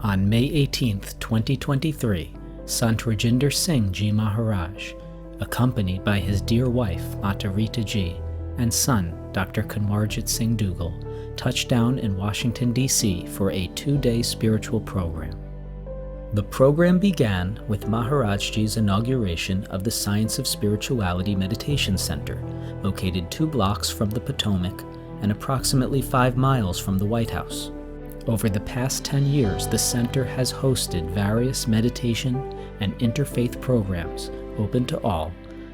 On May 18, 2023, Sant Rajinder Singh Ji Maharaj, accompanied by his dear wife Mata Rita Ji and son Dr. Kanwarjit Singh Dougal, touched down in Washington, D.C. for a 2-day spiritual program. The program began with Maharaj Ji's inauguration of the Science of Spirituality Meditation Center, located 2 blocks from the Potomac and approximately 5 miles from the White House. Over the past 10 years, the center has hosted various meditation and interfaith programs open to all,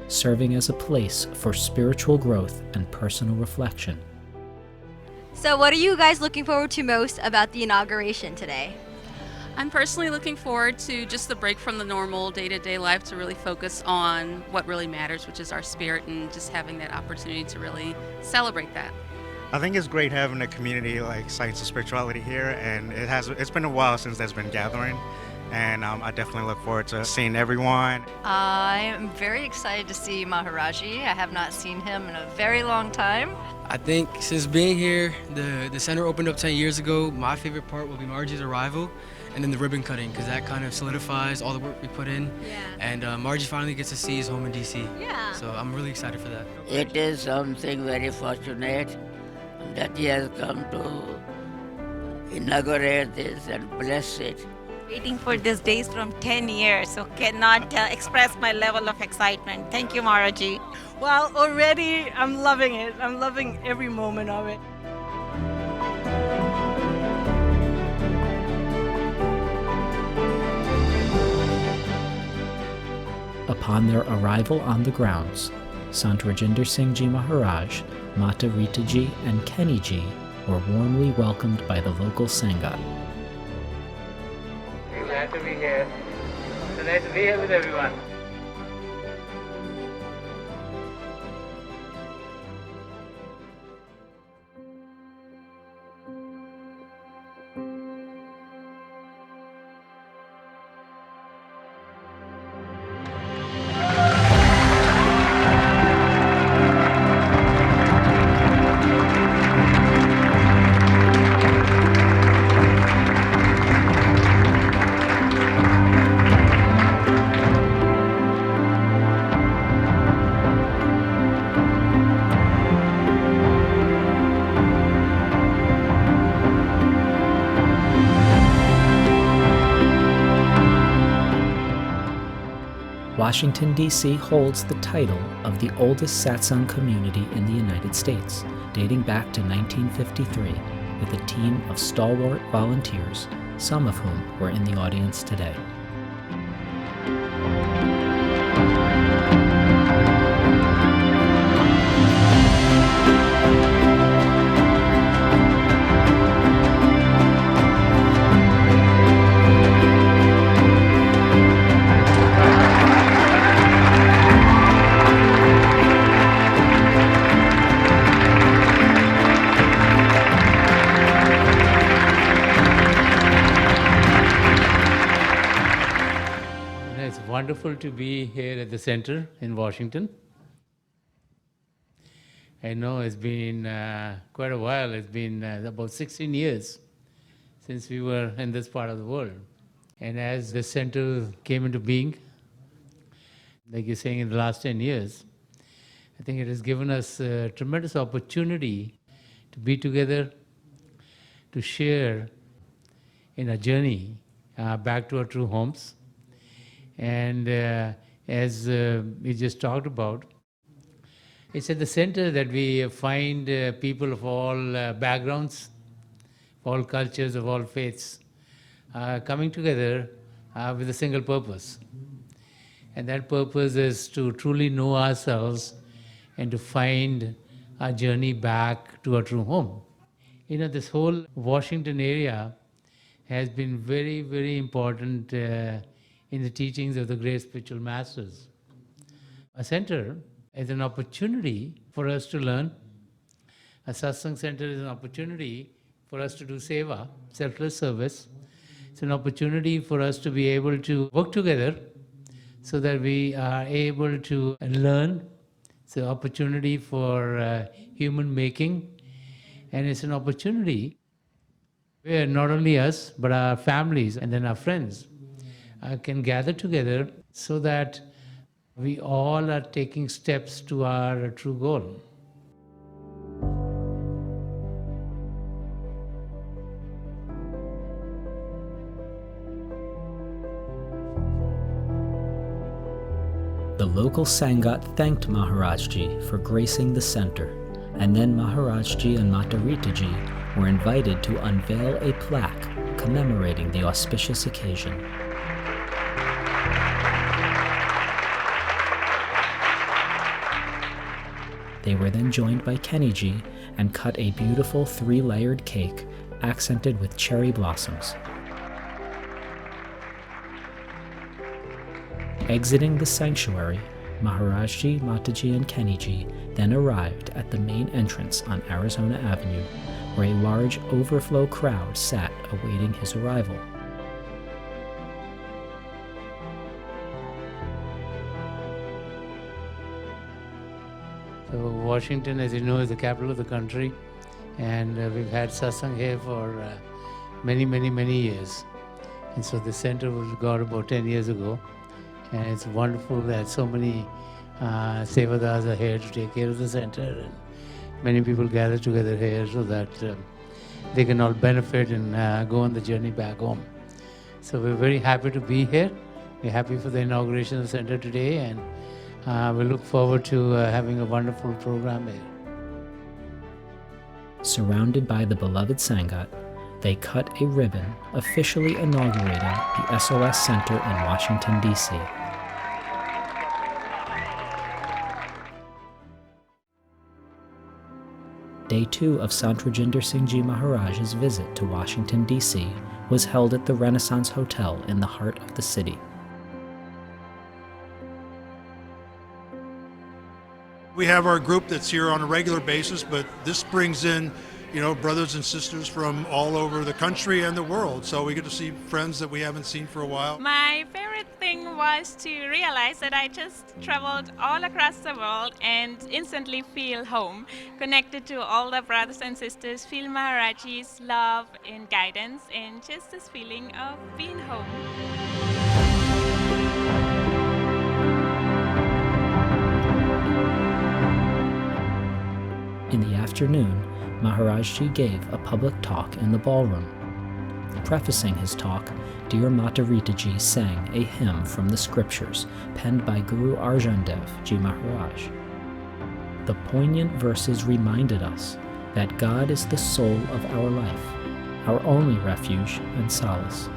serving as a place for spiritual growth and personal reflection. So what are you guys looking forward to most about the inauguration today? I'm personally looking forward to just the break from the normal day-to-day life to really focus on what really matters, which is our spirit, and just having that opportunity to really celebrate that. I think it's great having a community like Science of Spirituality here, and it's been a while since there's been gathering, and I definitely look forward to seeing everyone. I am very excited to see Maharaji. I have not seen him in a very long time. I think since being here, the center opened up 10 years ago. My favorite part will be Margie's arrival and then the ribbon cutting, because that kind of solidifies all the work we put in. Yeah. And Margie finally gets to see his home in DC. Yeah. So I'm really excited for that. It is something very fortunate that he has come to inaugurate this and bless it. Waiting for these days from 10 years, so cannot express my level of excitement. Thank you, Maharaji. Well, already I'm loving it. I'm loving every moment of it. Upon their arrival on the grounds, Sant Rajinder Singh Ji Maharaj, Mata Rita Ji, and Kenny Ji were warmly welcomed by the local Sangha. We're glad to be here. So nice to be here with everyone. Washington, D.C. holds the title of the oldest satsang community in the United States, dating back to 1953, with a team of stalwart volunteers, some of whom were in the audience today. It's wonderful to be here at the center in Washington. I know it's been quite a while. It's been about 16 years since we were in this part of the world. And as the center came into being, like you're saying, in the last 10 years, I think it has given us a tremendous opportunity to be together, to share in a journey back to our true homes. And as we just talked about, it's at the center that we find people of all backgrounds, all cultures, of all faiths, coming together with a single purpose. And that purpose is to truly know ourselves and to find our journey back to our true home. You know, this whole Washington area has been very, very important in the teachings of the great spiritual masters. A center is an opportunity for us to learn. A satsang center is an opportunity for us to do seva, selfless service. It's an opportunity for us to be able to work together so that we are able to learn. It's an opportunity for human making, and it's an opportunity where not only us, but our families and then our friends can gather together so that we all are taking steps to our true goal. The local Sangat thanked Maharajji for gracing the center, and then Maharajji and Mataritaji were invited to unveil a plaque commemorating the auspicious occasion. They were then joined by Kennyji and cut a beautiful 3-layered cake accented with cherry blossoms. Exiting the sanctuary, Maharajji, Mataji, and Kennyji then arrived at the main entrance on Arizona Avenue, where a large overflow crowd sat awaiting his arrival. So Washington, as you know, is the capital of the country, and we've had satsang here for many years. And so the center was got about 10 years ago, and it's wonderful that so many sevadars are here to take care of the center, and many people gather together here so that they can all benefit and go on the journey back home. So we're very happy to be here. We're happy for the inauguration of the center today, and we look forward to having a wonderful program here. Surrounded by the beloved Sangat, they cut a ribbon officially inaugurating the SOS Center in Washington, D.C. Day 2 of Sant Rajinder Singh Ji Maharaj's visit to Washington, D.C. was held at the Renaissance Hotel in the heart of the city. We have our group that's here on a regular basis, but this brings in, brothers and sisters from all over the country and the world. So we get to see friends that we haven't seen for a while. My favorite thing was to realize that I just traveled all across the world and instantly feel home, connected to all the brothers and sisters, feel Maharajji's love and guidance, and just this feeling of being home. In the afternoon, Maharajji gave a public talk in the ballroom. Prefacing his talk, Dear Mataritaji sang a hymn from the scriptures penned by Guru Arjan Dev Ji Maharaj. The poignant verses reminded us that God is the soul of our life, our only refuge and solace.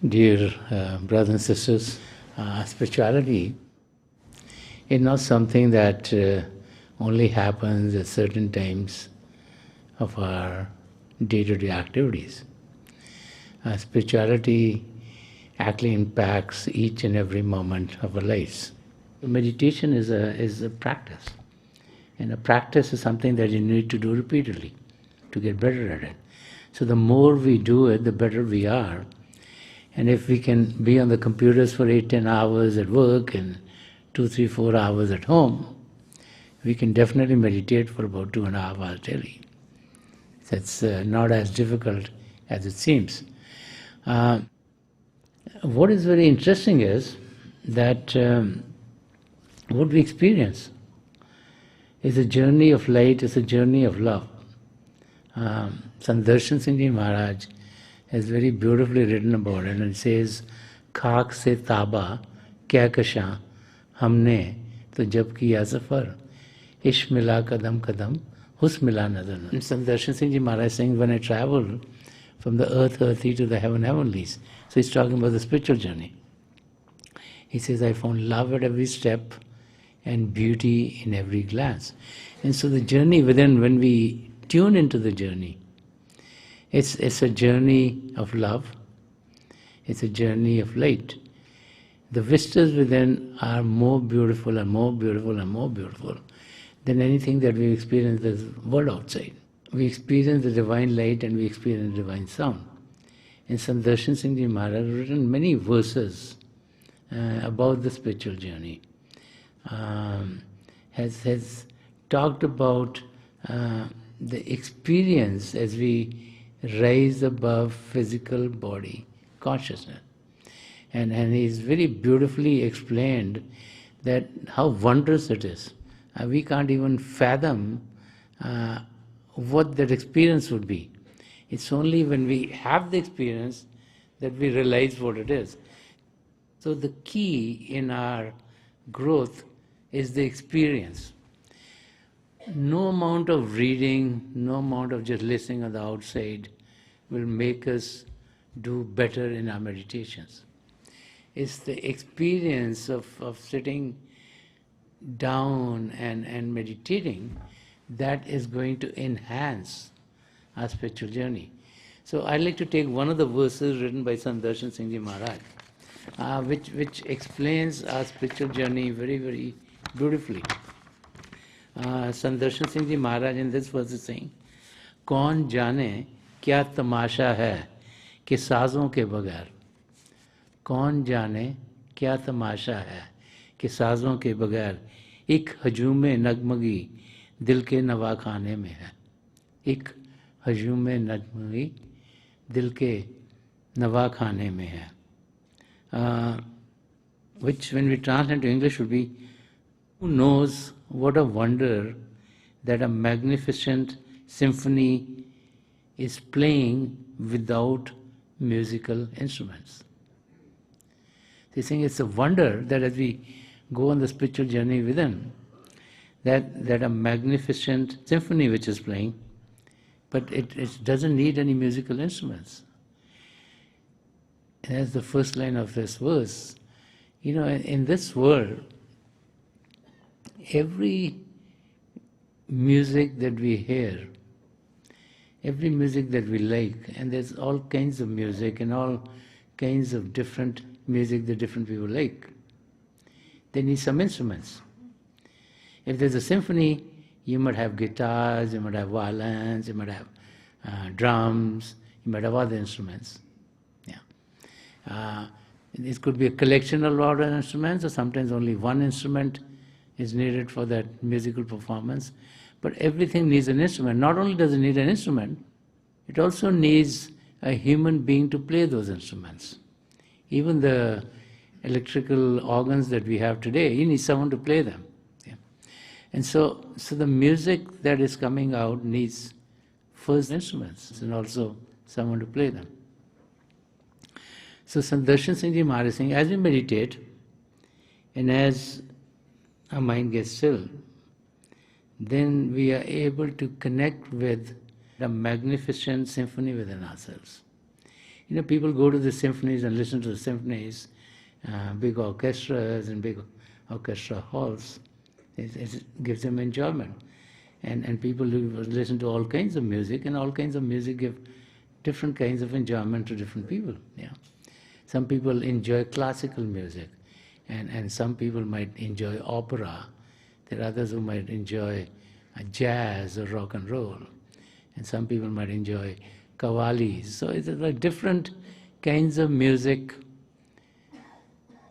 Dear brothers and sisters, spirituality is not something that only happens at certain times of our day-to-day activities. spirituality actually impacts each and every moment of our lives. Meditation is a practice, and a practice is something that you need to do repeatedly to get better at it. So the more we do it, the better we are. And if we can be on the computers for 8-10 hours at work and 2-3-4 hours at home, we can definitely meditate for about 2.5 hours daily. That's not as difficult as it seems. What is very interesting is that what we experience is a journey of light, is a journey of love. Sant Rajinder Singh Maharaj has very beautifully written about it, and it says, "Khak se taba kya kasha हमने तो जब किया सफ़र इश्क मिला कदम कदम हुस्न मिला नज़र." Sant Darshan Singh Ji Maharaj saying, when I travel from the earthy to the heavenlies, so he's talking about the spiritual journey. He says, I found love at every step and beauty in every glance. And so the journey within, when we tune into the journey, it's a journey of love, it's a journey of light. The vistas within are more beautiful and more beautiful and more beautiful than anything that we experience in the world outside. We experience the divine light and we experience the divine sound. And Sant Darshan Singh Ji Maharaj has written many verses about the spiritual journey. Has talked about the experience as we rise above physical body consciousness. And he's very beautifully explained that how wondrous it is. We can't even fathom what that experience would be. It's only when we have the experience that we realize what it is. So the key in our growth is the experience. No amount of reading, no amount of just listening on the outside will make us do better in our meditations. It's the experience of sitting down and meditating that is going to enhance our spiritual journey. So I'd like to take one of the verses written by Sant Darshan Singh Ji Maharaj, which explains our spiritual journey very, very beautifully. Sant Darshan Singh Ji Maharaj in this verse is saying, "कौन जाने क्या तमाशा है कि साजों के बगैर, कौन जाने क्या तमाशा है कि साजों के बगैर, एक हजूम नगमगी दिल के नवाखाने में है, एक हजूम नगमगी दिल के नवाखाने में है." Which when we translate to English would be, who knows what a wonder that a magnificent symphony is playing without musical instruments. He's saying it's a wonder that as we go on the spiritual journey within, that a magnificent symphony which is playing, but it doesn't need any musical instruments. And that's the first line of this verse. You know, in this world, every music that we hear, every music that we like, and there's all kinds of music and all kinds of different music that different people like, they need some instruments. If there's a symphony, you might have guitars, you might have violins, you might have drums, you might have other instruments. It could be a collection of a lot of instruments, or sometimes only one instrument is needed for that musical performance. But everything needs an instrument. Not only does it need an instrument, it also needs a human being to play those instruments. Even the electrical organs that we have today, you need someone to play them. Yeah. And so the music that is coming out needs first instruments and also someone to play them. So Sant Darshan Singh Ji Maharaj is saying, as we meditate and as our mind gets still, then we are able to connect with the magnificent symphony within ourselves. You know, people go to the symphonies and listen to the symphonies, big orchestras and big orchestra halls. It gives them enjoyment. And people listen to all kinds of music, and all kinds of music give different kinds of enjoyment to different people. Yeah. Some people enjoy classical music, and some people might enjoy opera. There are others who might enjoy jazz or rock and roll, and some people might enjoy qawwalis. So it's like different kinds of music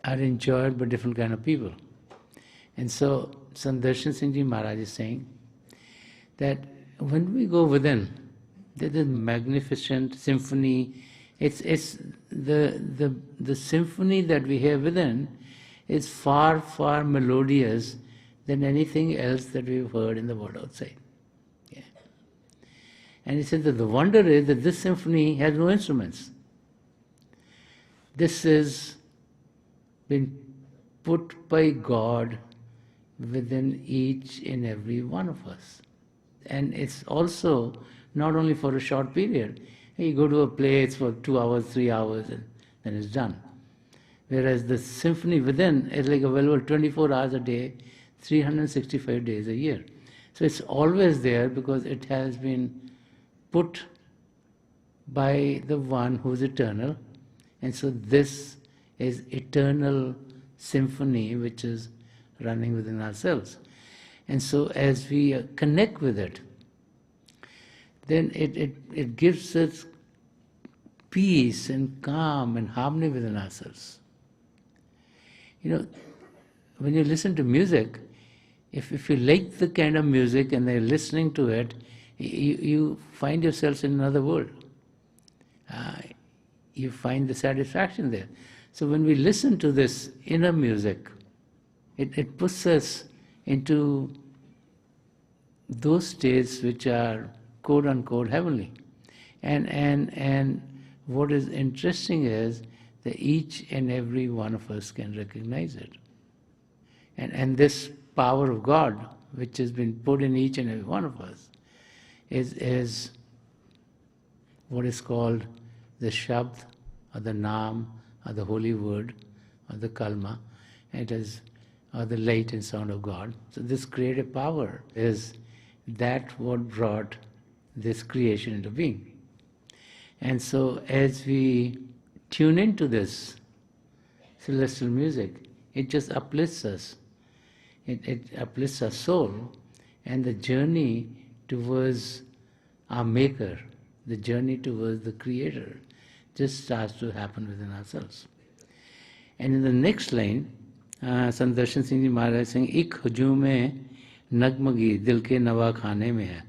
are enjoyed by different kind of people. And so Sant Darshan Singh Ji Maharaj is saying that when we go within, there's a magnificent symphony. It's the symphony that we hear within is far, far melodious than anything else that we've heard in the world outside. Yeah. And he said that the wonder is that this symphony has no instruments. This has been put by God within each and every one of us. And it's also not only for a short period. You go to a play, it's for 2 hours, 3 hours, and then it's done. Whereas the symphony within is like available 24 hours a day, 365 days a year. So it's always there because it has been put by the one who is eternal. And so this is eternal symphony which is running within ourselves. And so as we connect with it, then it gives us peace and calm and harmony within ourselves. You know, when you listen to music, if you like the kind of music and they're listening to it, you find yourself in another world. You find the satisfaction there. So when we listen to this inner music, it puts us into those states which are quote-unquote heavenly. And what is interesting is that each and every one of us can recognize it. And this power of God, which has been put in each and every one of us, is what is called the Shabd, or the Naam, or the holy word, or the Kalma. It is the light and sound of God. So this creative power is that what brought this creation into being. And so as we tune into this celestial music, it just uplifts us. It uplifts our soul, and the journey towards our Maker, the journey towards the Creator, just starts to happen within ourselves. And in the next line, Sant Darshan Singh Ji Maharaj is saying, Ik hujum mein nagmagi dil ke nawa khane mein hai.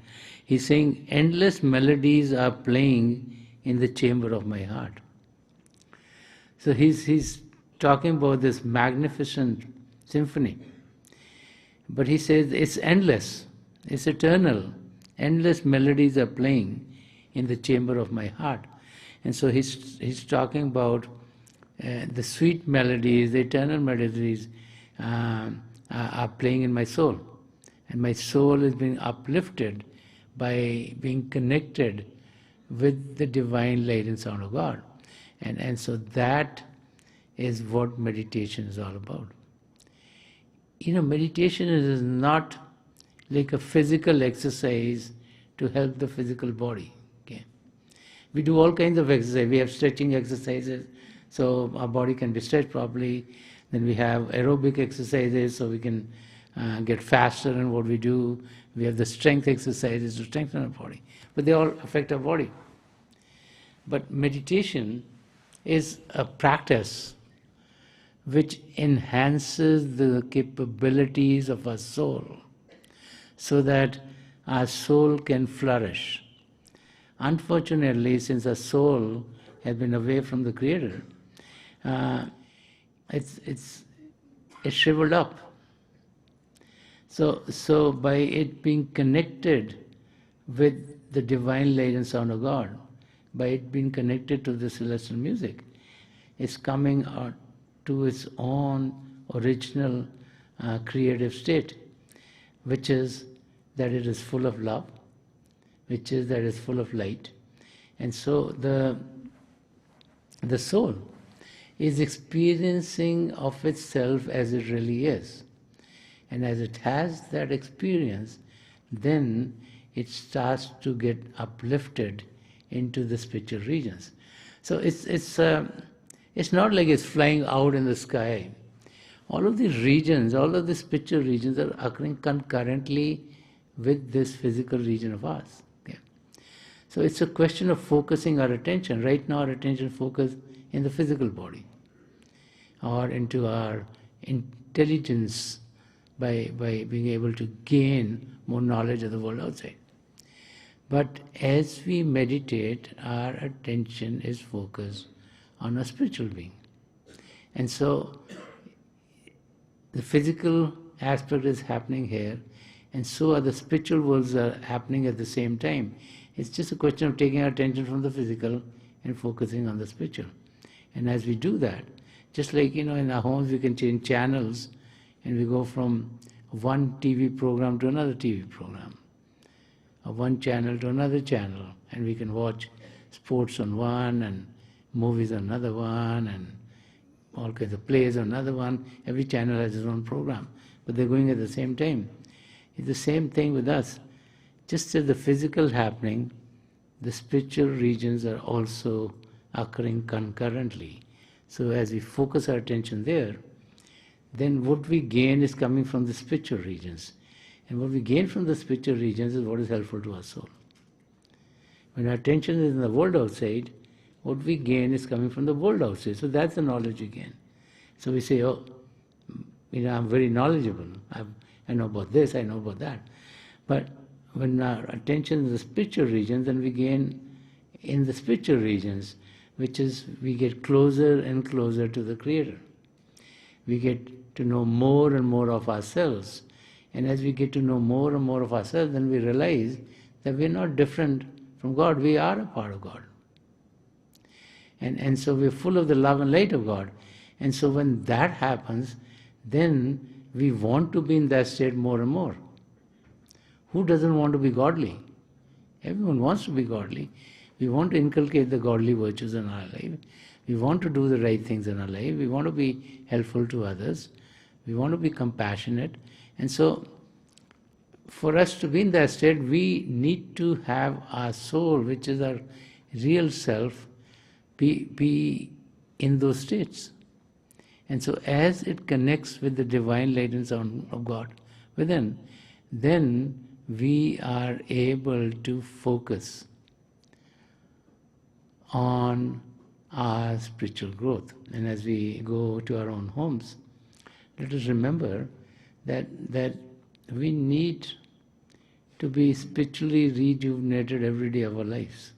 He's saying, endless melodies are playing in the chamber of my heart. So he's talking about this magnificent symphony. But he says it's endless, it's eternal. Endless melodies are playing in the chamber of my heart. And so he's talking about the sweet melodies, the eternal melodies are playing in my soul. And my soul is being uplifted by being connected with the divine light and sound of God. And so that is what meditation is all about. You know, meditation is not like a physical exercise to help the physical body. Okay? We do all kinds of exercise. We have stretching exercises, so our body can be stretched properly. Then we have aerobic exercises, so we can get faster in what we do. We have the strength exercises to strengthen our body. But they all affect our body. But meditation is a practice which enhances the capabilities of our soul so that our soul can flourish. Unfortunately, since our soul has been away from the Creator, it's shriveled up. So by it being connected with the divine light and sound of God, by it being connected to the celestial music, it's coming out to its own original creative state, which is that it is full of love, which is that it is full of light. And so the soul is experiencing of itself as it really is. And as it has that experience, then it starts to get uplifted into the spiritual regions. So it's not like it's flying out in the sky. All of these regions, all of the spiritual regions are occurring concurrently with this physical region of ours. Okay? So it's a question of focusing our attention. Right now our attention focus in the physical body or into our intelligence by being able to gain more knowledge of the world outside. But as we meditate, our attention is focused on a spiritual being. And so the physical aspect is happening here, and so are the spiritual worlds are happening at the same time. It's just a question of taking our attention from the physical and focusing on the spiritual. And as we do that, just like, in our homes we can change channels and we go from one TV program to another TV program, or one channel to another channel, and we can watch sports on one and movies on another one and all kinds of plays on another one. Every channel has its own program, but they're going at the same time. It's the same thing with us. Just as the physical happening, the spiritual regions are also occurring concurrently. So as we focus our attention there, then what we gain is coming from the spiritual regions. And what we gain from the spiritual regions is what is helpful to our soul. When our attention is in the world outside, what we gain is coming from the world outside. So that's the knowledge we gain. So we say, I'm very knowledgeable. I know about this, I know about that. But when our attention is in the spiritual regions, then we gain in the spiritual regions, which is we get closer and closer to the Creator. We get to know more and more of ourselves. And as we get to know more and more of ourselves, then we realize that we're not different from God. We are a part of God. And so we're full of the love and light of God. And so when that happens, then we want to be in that state more and more. Who doesn't want to be godly? Everyone wants to be godly. We want to inculcate the godly virtues in our life. We want to do the right things in our life. We want to be helpful to others. We want to be compassionate. And so, for us to be in that state, we need to have our soul, which is our real self, be in those states. And so as it connects with the divine light and sound of God within, then we are able to focus on our spiritual growth. And as we go to our own homes, let us remember that we need to be spiritually rejuvenated every day of our lives.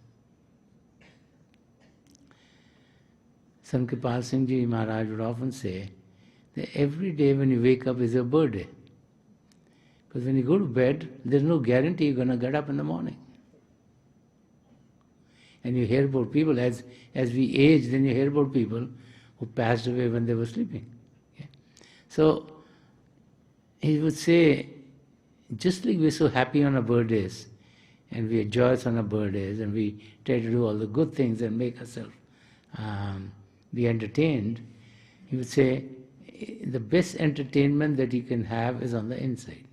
Sant Rajinder Singh Maharaj would often say that every day when you wake up is your birthday. Because when you go to bed, there's no guarantee you're going to get up in the morning. And you hear about people, as we age, then you hear about people who passed away when they were sleeping. Okay? So, he would say, just like we're so happy on our birthdays, and we are joyous on our birthdays, and we try to do all the good things and make ourselves be entertained, he would say, the best entertainment that you can have is on the inside.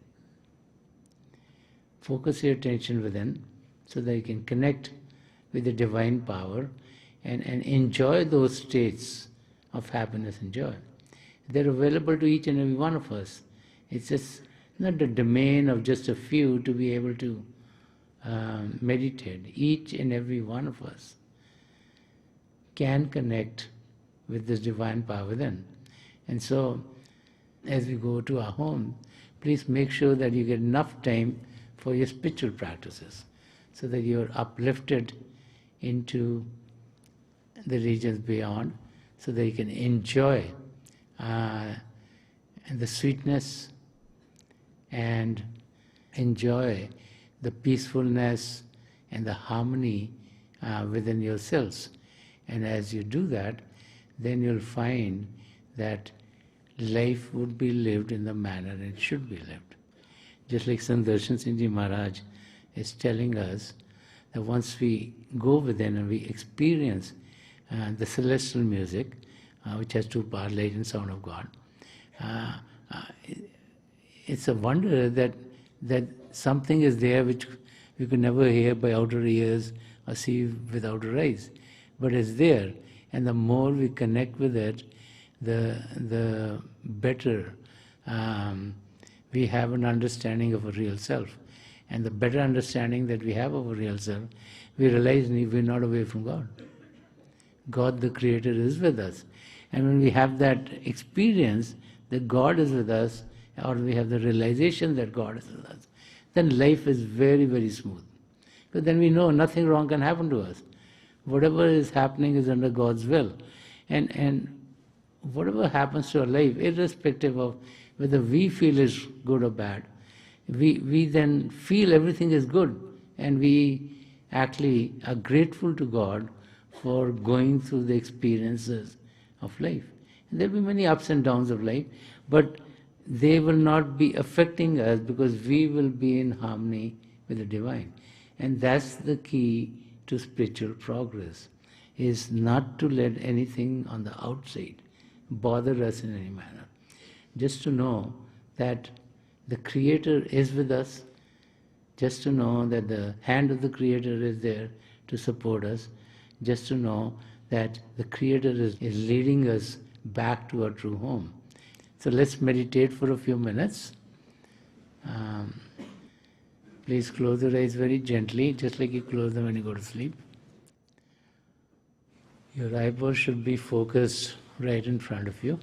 Focus your attention within so that you can connect with the divine power and enjoy those states of happiness and joy. They're available to each and every one of us. It's just not the domain of just a few to be able to meditate. Each and every one of us can connect with this divine power within. And so, as we go to our home, please make sure that you get enough time for your spiritual practices so that you're uplifted into the regions beyond, so that you can enjoy the sweetness and enjoy the peacefulness and the harmony within yourselves. And as you do that, then you'll find that life would be lived in the manner it should be lived. Just like Sant Rajinder Singh Maharaj is telling us that once we go within and we experience the celestial music, which has two parts, light and sound of God, it's a wonder that something is there which we could never hear by outer ears a sea without a rise, but it's there. And the more we connect with it, the better we have an understanding of a real self. And the better understanding that we have of a real self, we realize we're not away from God. God the Creator is with us. And when we have that experience that God is with us, or we have the realization that God is with us, then life is very, very smooth. Because then we know nothing wrong can happen to us. Whatever is happening is under God's will. And whatever happens to our life, irrespective of whether we feel is good or bad, we then feel everything is good, and we actually are grateful to God for going through the experiences of life. And there will be many ups and downs of life, but they will not be affecting us because we will be in harmony with the divine. And that's the key to spiritual progress, is not to let anything on the outside bother us in any manner. Just to know that the Creator is with us, just to know that the hand of the Creator is there to support us, just to know that the Creator is leading us back to our true home. So let's meditate for a few minutes. Please close your eyes very gently, just like you close them when you go to sleep. Your eyeballs should be focused right in front of you.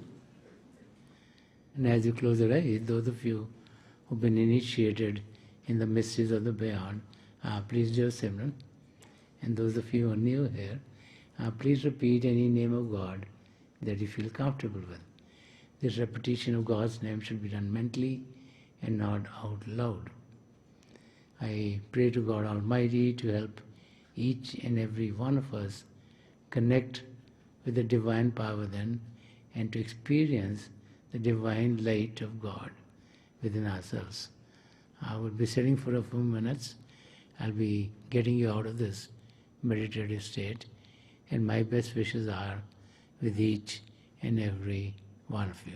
And as you close your eyes, those of you who've been initiated in the mysteries of the beyond, please do a Simran. And those of you who are new here, please repeat any name of God that you feel comfortable with. This repetition of God's name should be done mentally and not out loud. I pray to God Almighty to help each and every one of us connect with the divine power then, and to experience the divine light of God within ourselves. I will be sitting for a few minutes. I'll be getting you out of this meditative state, and my best wishes are with each and every one of you.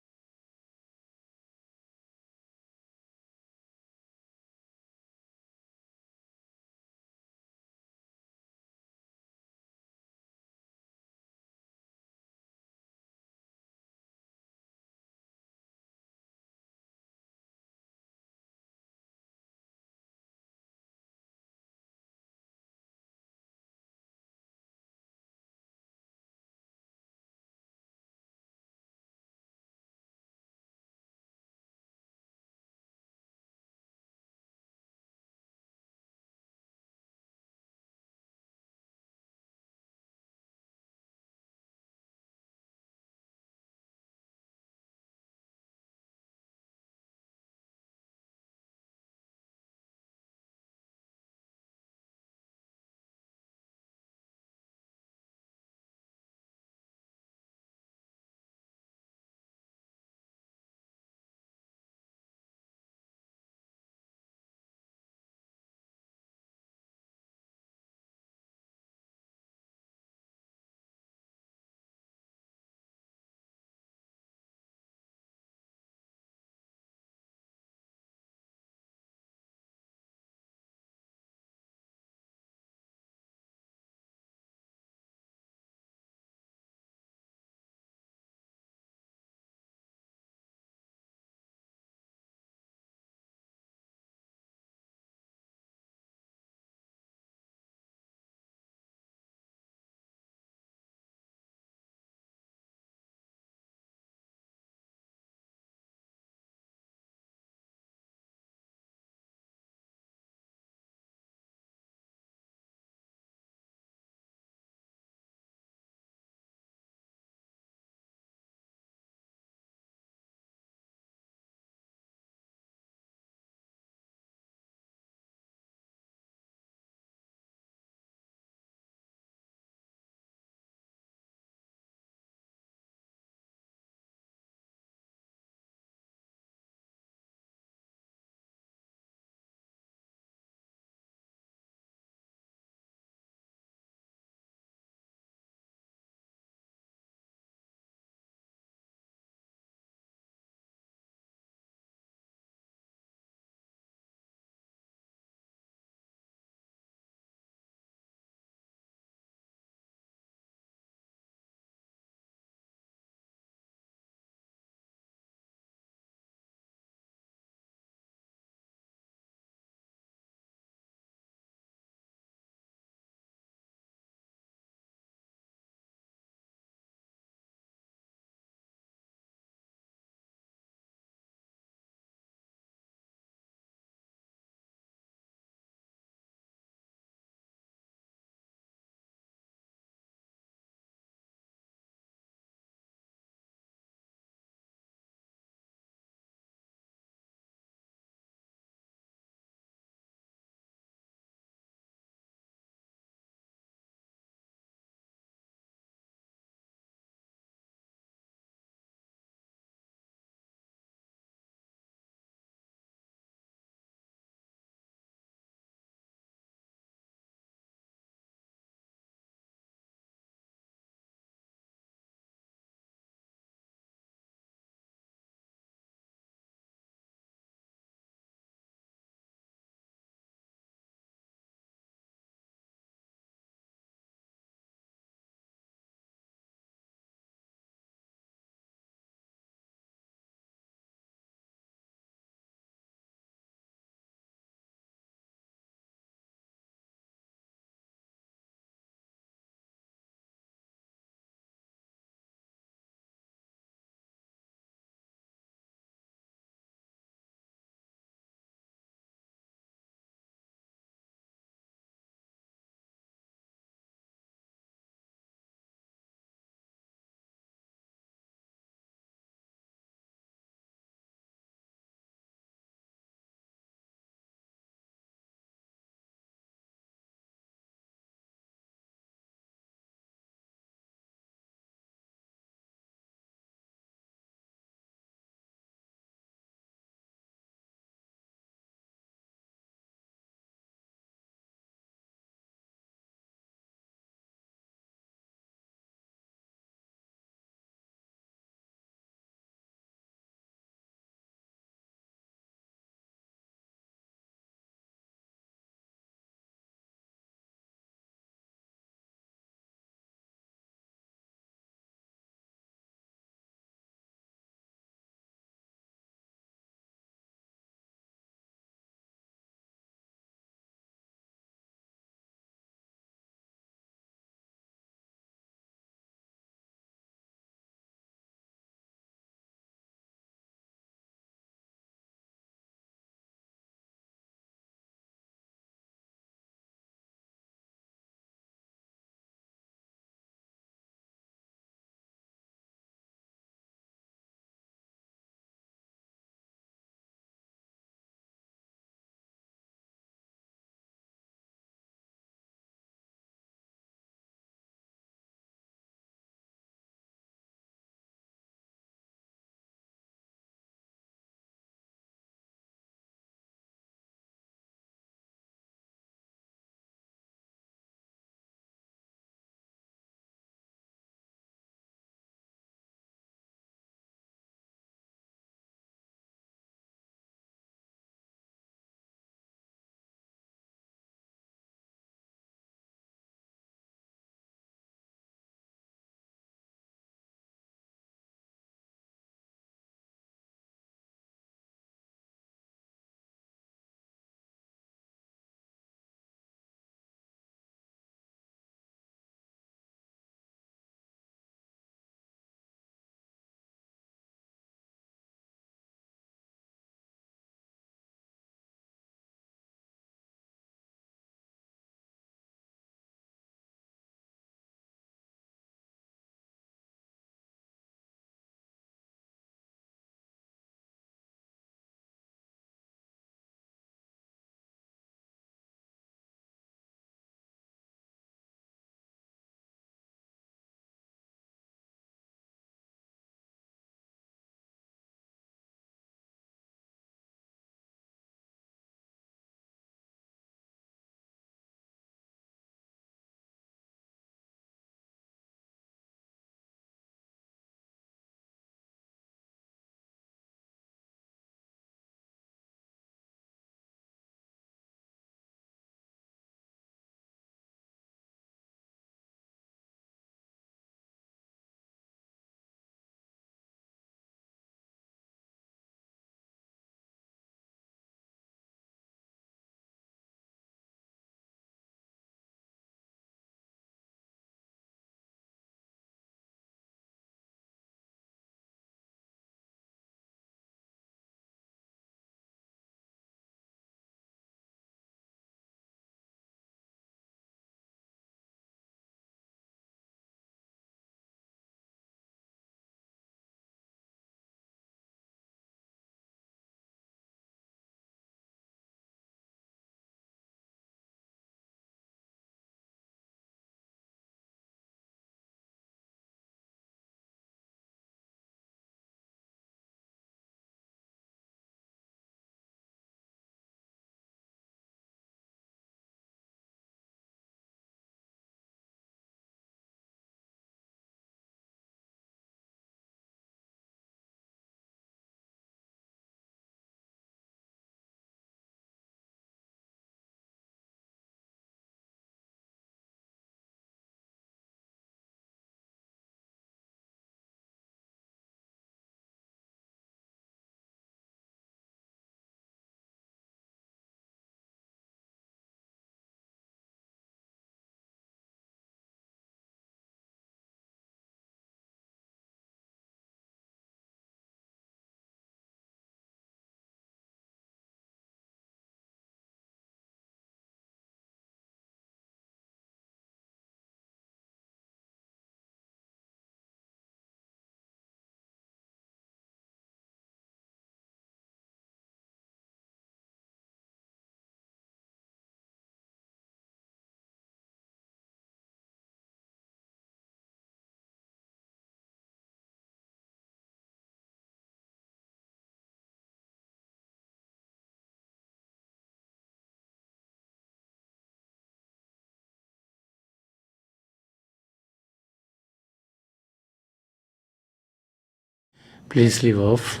Please leave off.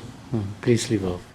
Please leave off.